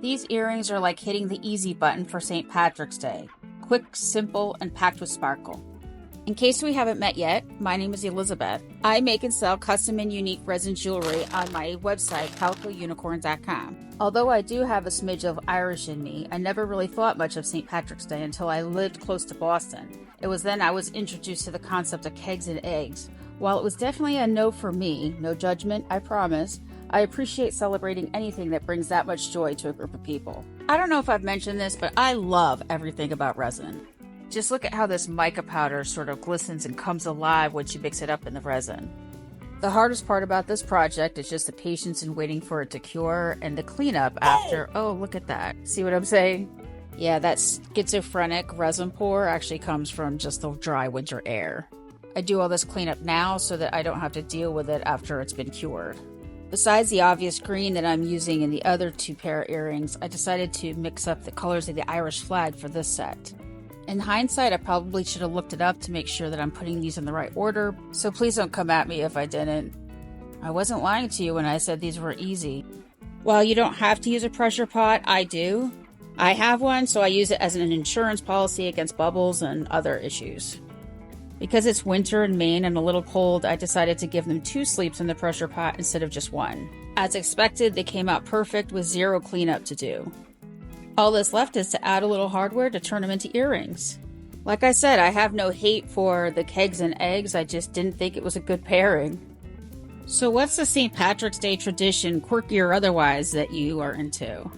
These earrings are like hitting the easy button for St. Patrick's Day. Quick, simple, and packed with sparkle. In case we haven't met yet, my name is Elizabeth. I make and sell custom and unique resin jewelry on my website, calicounicorn.com. Although I do have a smidge of Irish in me, I never really thought much of St. Patrick's Day until I lived close to Boston. It was then I was introduced to the concept of kegs and eggs. While it was definitely a no for me, no judgment, I promise, I appreciate celebrating anything that brings that much joy to a group of people. I don't know if I've mentioned this, but I love everything about resin. Just look at how this mica powder sort of glistens and comes alive when you mix it up in the resin. The hardest part about this project is just the patience in waiting for it to cure and the cleanup after. Oh, look at that. See what I'm saying? Yeah, that schizophrenic resin pour actually comes from just the dry winter air. I do all this cleanup now so that I don't have to deal with it after it's been cured. Besides the obvious green that I'm using in the other two pair of earrings, I decided to mix up the colors of the Irish flag for this set. In hindsight, I probably should have looked it up to make sure that I'm putting these in the right order, so please don't come at me if I didn't. I wasn't lying to you when I said these were easy. While you don't have to use a pressure pot, I do. I have one, so I use it as an insurance policy against bubbles and other issues. Because it's winter in Maine and a little cold, I decided to give them 2 sleeps in the pressure pot instead of just 1. As expected, they came out perfect with 0 cleanup to do. All that's left is to add a little hardware to turn them into earrings. Like I said, I have no hate for the kegs and eggs, I just didn't think it was a good pairing. So what's the St. Patrick's Day tradition, quirky or otherwise, that you are into?